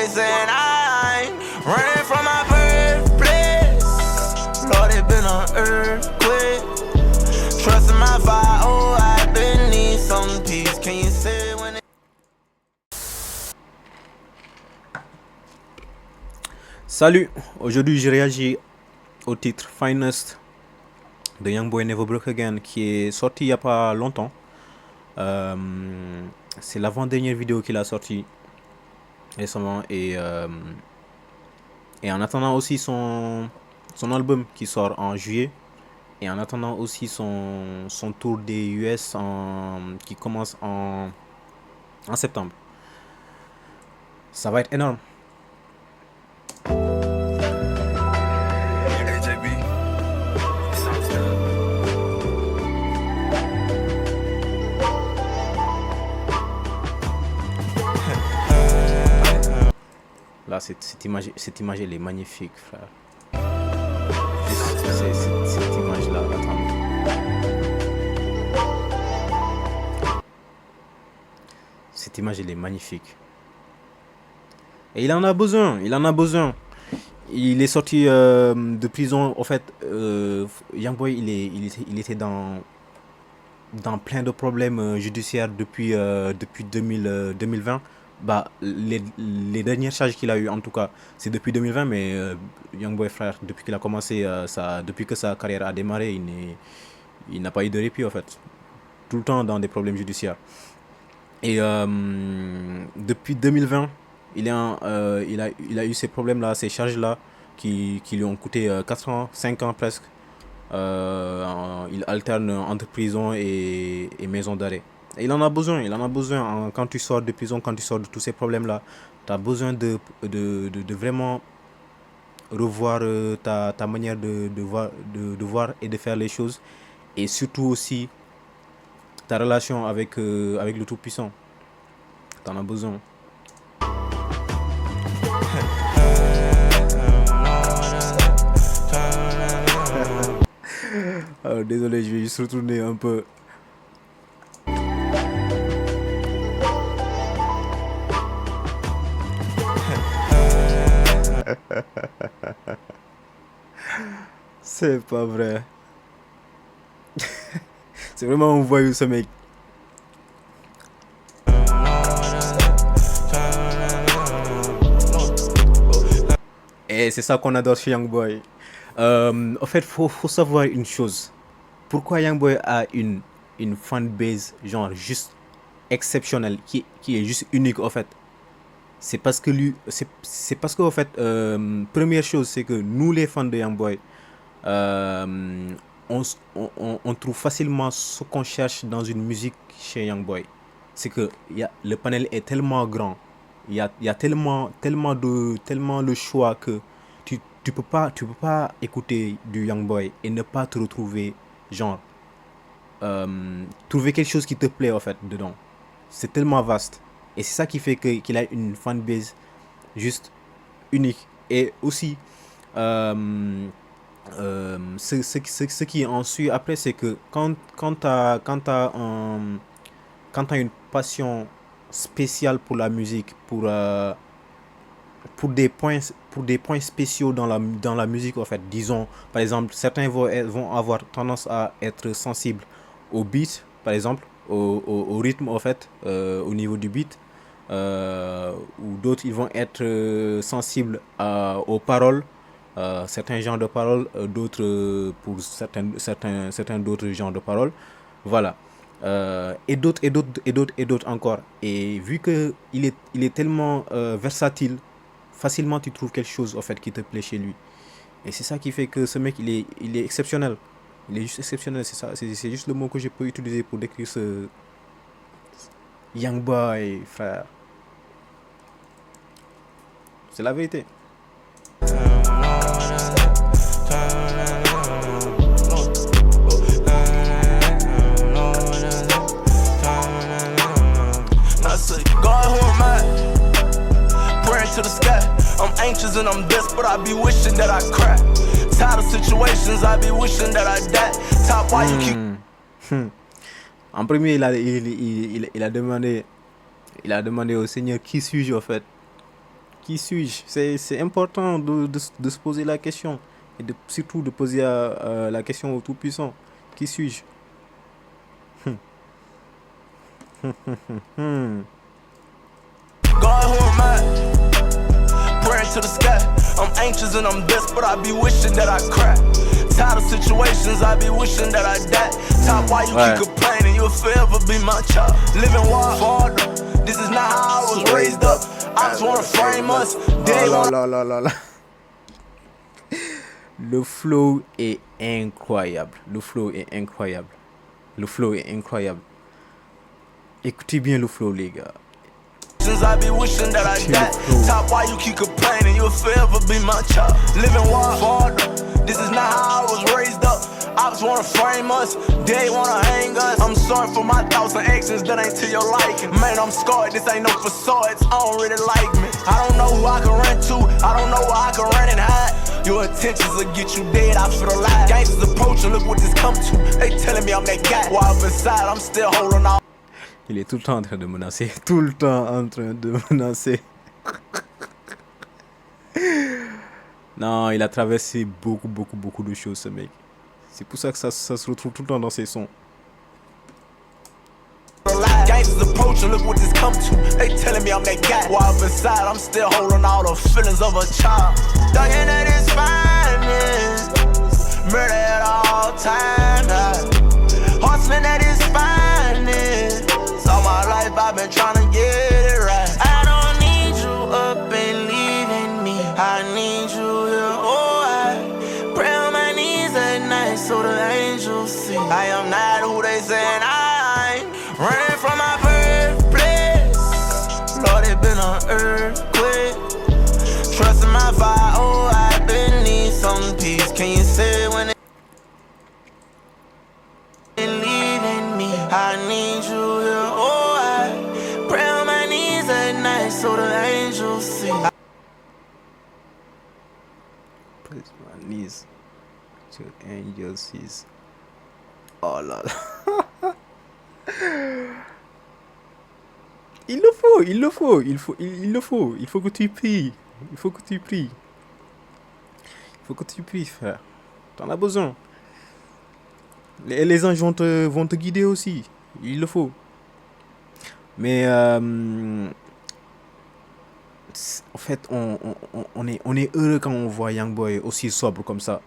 they saying I'm running from my birthplace. Lord, it been an earthquake. Trusting my fire, oh, I've been need some peace. Can you say when it... Salut, aujourd'hui j'ai réagi au titre Finest de Youngboy Never Broke Again qui est sorti il n'y a pas longtemps. C'est l'avant-dernière vidéo qu'il a sorti récemment et en attendant aussi son album qui sort en juillet et en attendant aussi son tour des US qui commence en septembre. Ça va être énorme. Là, cette image elle est magnifique, frère. Cette image-là, attends. Cette image, elle est magnifique. Et il en a besoin, Il est sorti de prison. En fait, Youngboy, il était dans plein de problèmes judiciaires depuis 2020. Bah, les dernières charges qu'il a eu, en tout cas, c'est depuis 2020, mais Youngboy, frère, depuis qu'il a commencé, depuis que sa carrière a démarré, il n'a pas eu de répit, en fait. Tout le temps dans des problèmes judiciaires. Et depuis 2020, il a eu ces problèmes-là, ces charges-là, qui lui ont coûté 4 ans, 5 ans presque. Il alterne entre prison et maison d'arrêt. Et il en a besoin, quand tu sors de prison, quand tu sors de tous ces problèmes-là, tu as besoin de vraiment revoir ta manière de voir et de faire les choses. Et surtout aussi, ta relation avec le Tout-Puissant. Tu en as besoin. Alors, désolé, je vais juste retourner un peu. C'est pas vrai. C'est vraiment un voyou, ce mec. Et c'est ça qu'on adore chez Youngboy. En fait, faut savoir une chose. Pourquoi Youngboy a une fanbase genre juste exceptionnelle, qui est juste unique en fait. C'est parce que en fait, première chose, c'est que nous les fans de Youngboy, on trouve facilement ce qu'on cherche dans une musique chez Youngboy. C'est que le panel est tellement grand, il y a tellement le choix que tu peux pas écouter du Youngboy et ne pas te retrouver genre trouver quelque chose qui te plaît en fait dedans. C'est tellement vaste. Et c'est ça qui fait qu'il a une fanbase juste unique. Et aussi, ce qui en suit après, c'est que quand t'as une passion spéciale pour la musique, pour des points spéciaux dans la musique, en fait, disons, par exemple, certains vont avoir tendance à être sensibles au beat, par exemple, au rythme, en fait, au niveau du beat. Ou d'autres ils vont être sensibles aux paroles, certains genres de paroles, d'autres pour certains d'autres genres de paroles, voilà. Et d'autres encore. Et vu que il est tellement versatile, facilement tu trouves quelque chose en fait qui te plaît chez lui. Et c'est ça qui fait que ce mec il est exceptionnel. Il est juste exceptionnel, c'est ça, c'est juste le mot que je peux utiliser pour décrire ce Youngboy, frère. C'est la vérité. To the sky, I'm anxious and I'm desperate. I be wishing that I crack. Tired of situations, I be wishing that I die. Top, why you keep. En premier, il a demandé au Seigneur qui suis-je en fait. Qui suis-je? C'est important de se poser la question. Et surtout de poser la question au Tout-Puissant. Qui suis-je? God, who am I? Praying to the sky. I'm anxious and I'm desperate. I be wishing that I cry. Tired of situations. I be wishing that I die. Top, why you keep complaining? You'll forever be my child. Living wild, father. This is not how I was raised up. I just wanna frame us. Le flow est incroyable. Le flow est incroyable. Le flow est incroyable. Écoutez bien le flow, les gars. I be wishing that I die. Top, why you keep complaining? You'll forever be my child. Living wild, father. This is not how I was raised up. I just wanna frame us. They wanna hang us. I'm sorry for my thoughts and actions that ain't to your liking. Man, I'm scarred. This ain't no facades. I don't really like me. I don't know who I can run to. I don't know where I can run and hide. Your intentions will get you dead. I feel alive. Gangsters approaching. Look what this come to. They telling me I'm that guy. While up inside, I'm still holding on. Il est tout le temps en train de menacer. Tout le temps en train de menacer. Non, il a traversé beaucoup de choses, ce mec. C'est pour ça que ça se retrouve tout le temps dans ses sons. Gangsters approaching, look what this come to. They telling me I'm that guy. While up inside, I'm still holding all the feelings of a child. Thugging at his finest. Murder at all times. Hustling at his finest. All my life I've been trying to get it right. I don't need you up and leaving me. I need you here. Oh, I pray on my knees at night so the angels see. I am not who they saying I am. Running from my birthplace. Lord, it been an earthquake. Trusting my fire. Oh, I've been need some peace. Can you say when it leaving me? I need you here. Oh, I pray on my knees at night so the angels see. Pray on my knees so the angels see. Oh là là. Il le faut. Il faut que tu pries. Il faut que tu pries, frère. T'en as besoin. Les anges vont te guider aussi. Il le faut. Mais en fait, on est heureux quand on voit Youngboy aussi sobre comme ça.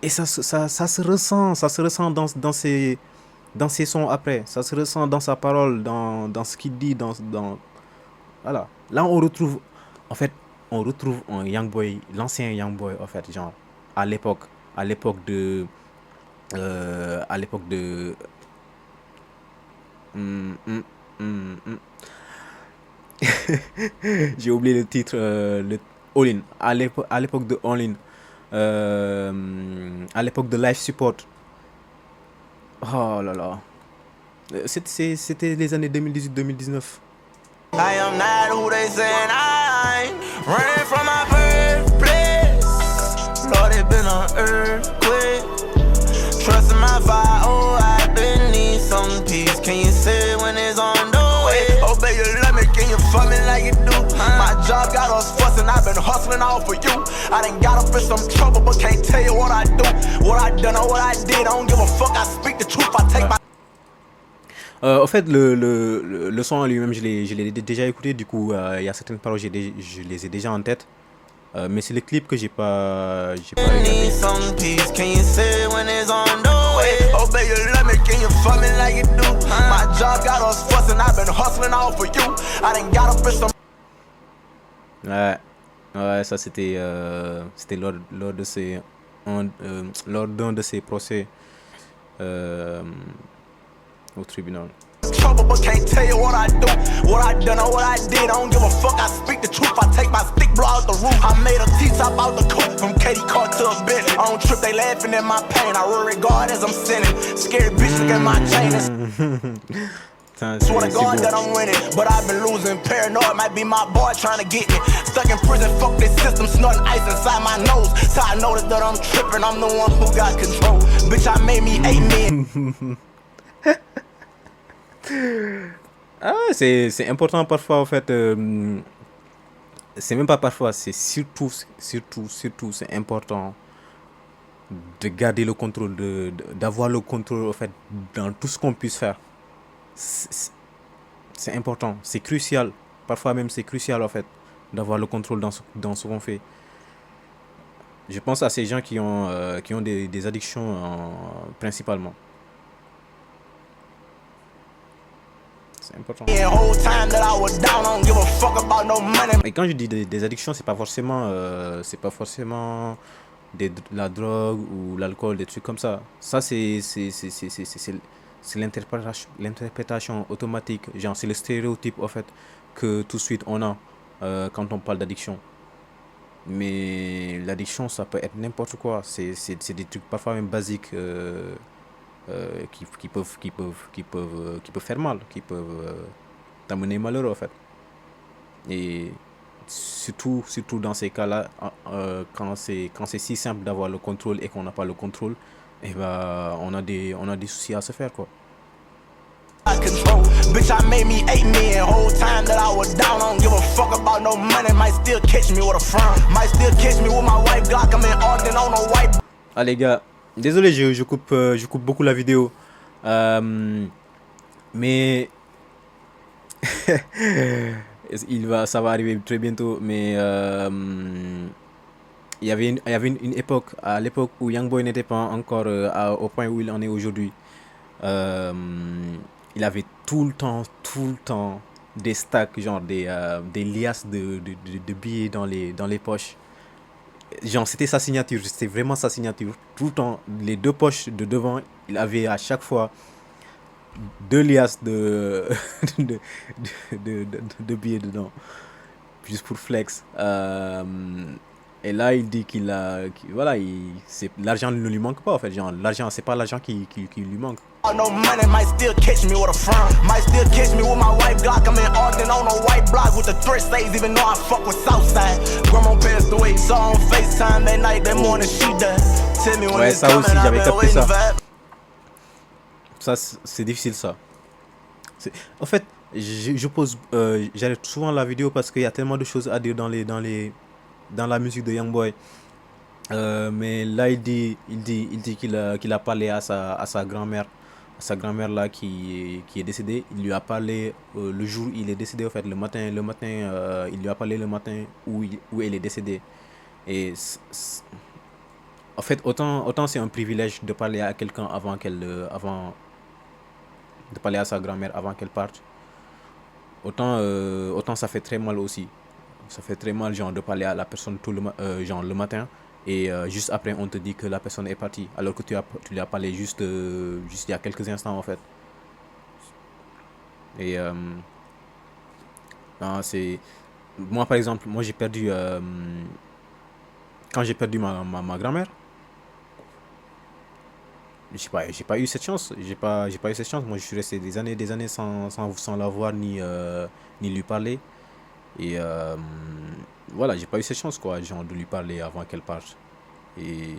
Et ça se ressent dans ses sons après. Ça se ressent dans sa parole, dans ce qu'il dit, voilà. Là, on retrouve un Youngboy, l'ancien Youngboy, en fait, genre, à l'époque de j'ai oublié le titre, le All In, à l'époque de All In, à l'époque de Life Support. Oh là là, c'était les années 2018-2019. I am not who they saying I am. Running from my birthplace. Lord, it been an earthquake. Trusting my fire. Oh, I've been need some peace. Can you say when it's on the way? Oh, baby, let me. Can you fuck me like you do? My job got us fussing. I've been hustling all for you. I done got up in some trouble, but can't tell you what I do. What I done or what I did. I don't give a fuck. I speak the truth. I take my. En fait, le son en lui-même, je l'ai déjà écouté. Du coup, il y a certaines paroles, je les ai déjà en tête. Mais c'est le clip que j'ai pas regardé. Ouais, ça c'était lors d'un de ces procès au tribunal. Trouble, but can't tell you what I do, what I done or what I did. I don't give a fuck. I speak the truth. I take my stick, blow out the roof. I made a T-top out the coupe from Katie Car to a Bentley. I don't trip, they laughing at my pain. I worry God as I'm sinning. Scary bitch, look at my chain. Swear to God that I'm winning, but I've been losing. Paranoid might be my boy trying to get me. Stuck in prison, fuck this system, snorting ice inside my nose. So I noticed that I'm tripping. I'm the one who got control. Bitch, I made me 8 men. Ah, c'est important parfois en fait c'est même pas parfois, c'est surtout, c'est important de garder le contrôle, d'avoir le contrôle en fait dans tout ce qu'on puisse faire. C'est c'est important, c'est crucial. Parfois même c'est crucial en fait d'avoir le contrôle dans ce qu'on fait. Je pense à ces gens qui ont des addictions principalement. C'est important. Yeah, whole time that I was down, I don't give a fuck about no money. Et quand je dis des addictions, c'est pas forcément la drogue ou l'alcool, des trucs comme ça. Ça, c'est l'interprétation automatique. Genre, c'est le stéréotype, en fait, que tout de suite on a quand on parle d'addiction. Mais l'addiction, ça peut être n'importe quoi. C'est des trucs parfois même basiques qui peuvent faire mal, qui peuvent t'amener malheureux, en fait. Et surtout dans ces cas-là, quand c'est si simple d'avoir le contrôle et qu'on n'a pas le contrôle, et ben on a des soucis à se faire, quoi. I control. Bitch, I made me 8 million. Whole time that I was down, I don't give a fuck about no money. Might still catch me with a frown. Might still catch me with my white Glock. I'm in Ogden on a white. Ah les gars, désolé, je coupe beaucoup la vidéo, mais ça va arriver très bientôt. Mais il y avait une époque, à l'époque où Youngboy n'était pas encore au point où il en est aujourd'hui. Il avait tout le temps des stacks, genre des liasses de billets dans les poches. Genre, c'était sa signature, c'était vraiment sa signature. Tout le temps, les deux poches de devant, il avait à chaque fois 2 liasses de billets dedans, juste pour flex. Et là, il dit voilà, l'argent ne lui manque pas, en fait. Genre, l'argent, c'est pas l'argent qui lui manque. No money, might still catch me with a frown. Might still catch me with my white Glock. I'm in Ogden on a white block with the threat stays, even though I fuck with Southside. Grandma passed away, saw on FaceTime that night, that morning she died. Tell me when Ouais, it's ça coming, aussi, I've j'avais been capté waiting ça. for it. Ça, c'est difficile, ça. En fait, j'arrête souvent la vidéo parce qu'il y a tellement de choses à dire dans la musique de Youngboy. Mais là, il dit qu'il a parlé à sa grand-mère. Sa grand-mère là qui est décédée. Il lui a parlé le jour où il est décédé, en fait, le matin, il lui a parlé le matin où elle est décédée. Et en fait, autant c'est un privilège de parler à quelqu'un avant de parler à sa grand-mère avant qu'elle parte. Autant ça fait très mal aussi. Ça fait très mal, genre, de parler à la personne genre le matin. Et juste après, on te dit que la personne est partie, alors que tu lui as parlé juste il y a quelques instants, en fait. Et c'est moi, par exemple, j'ai perdu quand j'ai perdu ma grand-mère. J'ai pas eu cette chance. J'ai pas eu cette chance. Moi, je suis resté des années sans la voir ni lui parler. Et voilà, j'ai pas eu cette chance, quoi, genre, de lui parler avant qu'elle parte. Et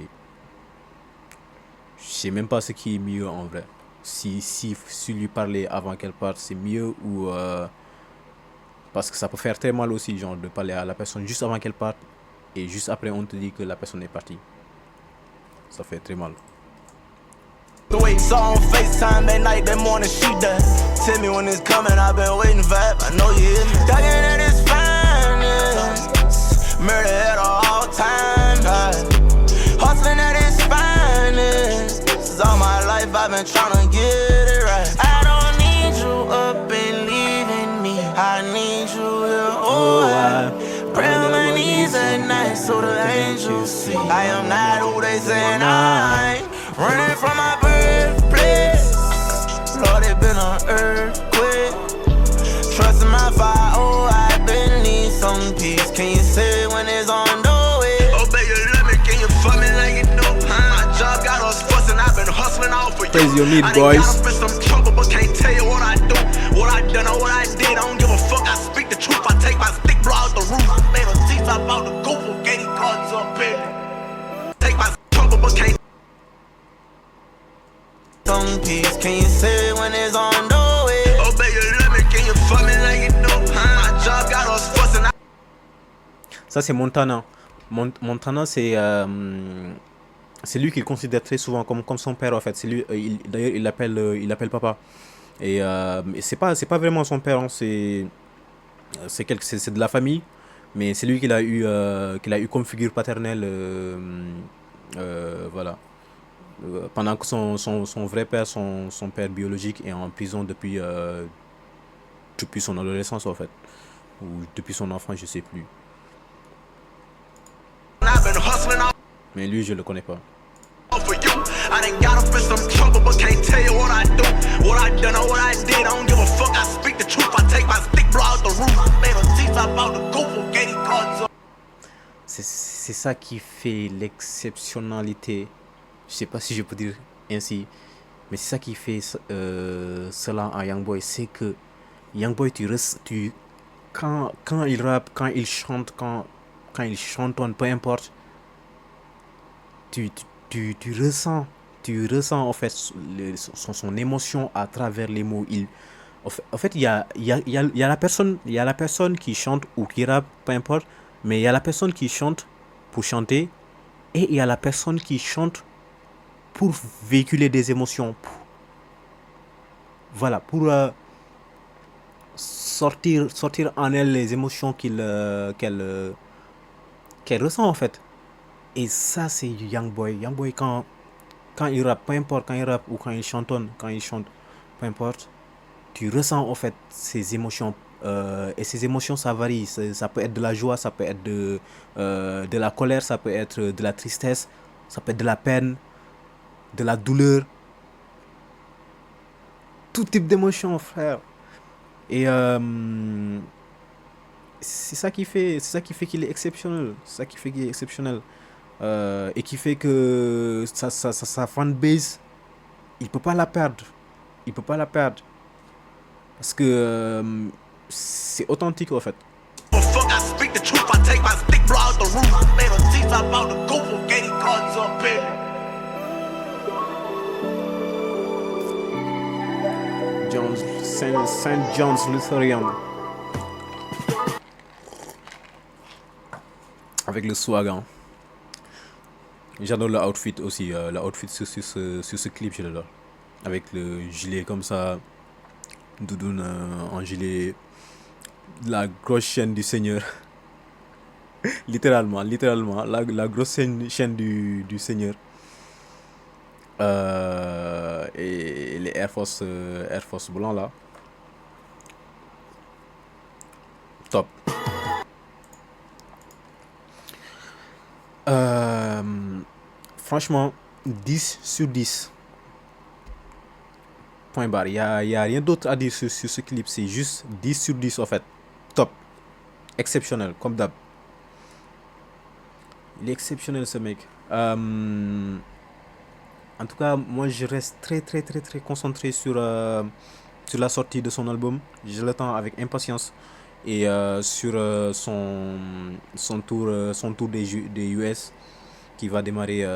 je sais même pas ce qui est mieux, en vrai. Si lui parler avant qu'elle parte, c'est mieux, ou parce que ça peut faire très mal aussi, genre, de parler à la personne juste avant qu'elle parte et juste après on te dit que la personne est partie. Ça fait très mal. Wait, saw on FaceTime that night, that morning she died. Tell me when it's coming, I've been waiting for it. I know you hear me. Ducking at his finest, murder at all time. Hustling at his finest. This is all my life, I've been trying to get it right. I don't need you up and leaving me. I need you here, oh, I pray on my knees at night so the angels see. I am not who they say I am. Running from my birthplace, Lord, it been an earthquake. Trusting my fire, oh, I been need some peace. Can you say when it's on the way? Oh, baby, let me, can you fuck me like you know? My job got us fussing, I've been hustling all for you. Praise your need, I boys. done got some trouble, but can't tell you what I do. What I done or what I did, I don't give a fuck, I speak the truth. I take my stick, blow out the roof. Made a teeth up out the goof, gated cards up in. Take my trouble, but can't some peace, can you say when it's on the way? Oh, baby, let me, can you fuck me like you know? My job got us fussing. Ça, c'est Montana. Montana, c'est lui qu'il considère très souvent comme son père, en fait. C'est lui, d'ailleurs, il l'appelle papa. Et c'est pas vraiment son père, hein, c'est de la famille, mais c'est lui qu'il a eu comme figure paternelle, voilà. Pendant que son vrai père, son père biologique, est en prison depuis son adolescence, en fait. Ou depuis son enfant, je sais plus. I've been hustling all Mais lui, je le connais pas. for you. I done got up in some trouble, but can't tell you what I do. What I done or what I did, I don't give a fuck. I speak the truth. I take my stick, blow out the roof. I made a teeth up out the goof, gave cards up. C'est ça qui fait l'exceptionnalité. Je sais pas si je peux dire ainsi, mais c'est ça qui fait cela à Youngboy. C'est que Youngboy, quand il rappe, quand il chante, quand il chantonne, peu importe, tu ressens. Tu ressens en fait son émotion à travers les mots. En fait, il y a la personne qui chante ou qui rappe, peu importe, mais il y a la personne qui chante pour chanter et il y a la personne qui chante pour véhiculer des émotions. Voilà, pour sortir en elle les émotions qu'elle ressent en fait. Et ça, c'est Youngboy. Youngboy, quand il rappe, peu importe, quand il rappe ou quand il chantonne, quand il chante, peu importe, tu ressens en fait ces émotions. Et ces émotions, ça varie. Ça peut être de la joie, ça peut être de la colère, ça peut être de la tristesse, ça peut être de la peine, de la douleur. Tout type d'émotion, frère. Et c'est ça qui fait qu'il est exceptionnel. C'est ça qui fait qu'il est exceptionnel. Et qui fait que sa fanbase, il peut pas la perdre. Il peut pas la perdre. Parce que c'est authentique en fait. Fuck, I speak the truth. I take my stick, blow out the roof. I made a teeth up out the goof, gave cards up, baby. Saint John's Lutheran. Avec le swag, hein. J'adore le outfit aussi. Le outfit sur ce clip, je l'adore. Avec le gilet comme ça. Doudoune en gilet. La grosse chaîne du Seigneur. littéralement. La grosse chaîne du Seigneur. Et les Air Force blancs là. Top. Franchement, 10 sur 10. Point barre. Il y a rien d'autre à dire sur ce clip. C'est juste 10 sur 10 en fait. Top. Exceptionnel, comme d'hab. Il est exceptionnel ce mec. En tout cas, moi je reste très concentré sur la sortie de son album. Je l'attends avec impatience. Et sur son tour des US qui va démarrer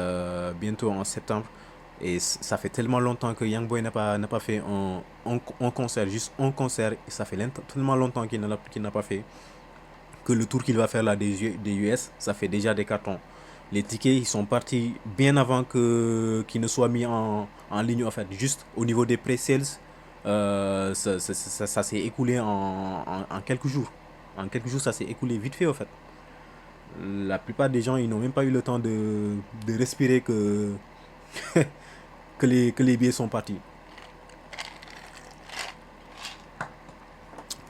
bientôt en septembre. Et ça fait tellement longtemps que Youngboy n'a pas fait un concert, juste un concert. Et ça fait tellement longtemps qu'il n'a pas fait que le tour qu'il va faire là des US, ça fait déjà des cartons. Les tickets, ils sont partis bien avant qu'ils ne soient mis en ligne, en fait. Juste au niveau des pré-sales, ça s'est écoulé en quelques jours. En quelques jours, ça s'est écoulé vite fait, en fait. La plupart des gens, ils n'ont même pas eu le temps de respirer que que les billets sont partis.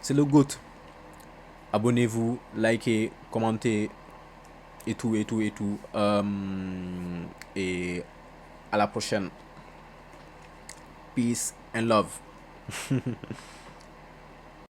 C'est le GOAT. Abonnez-vous, likez, commentez et tout. Et à la prochaine. Peace and love.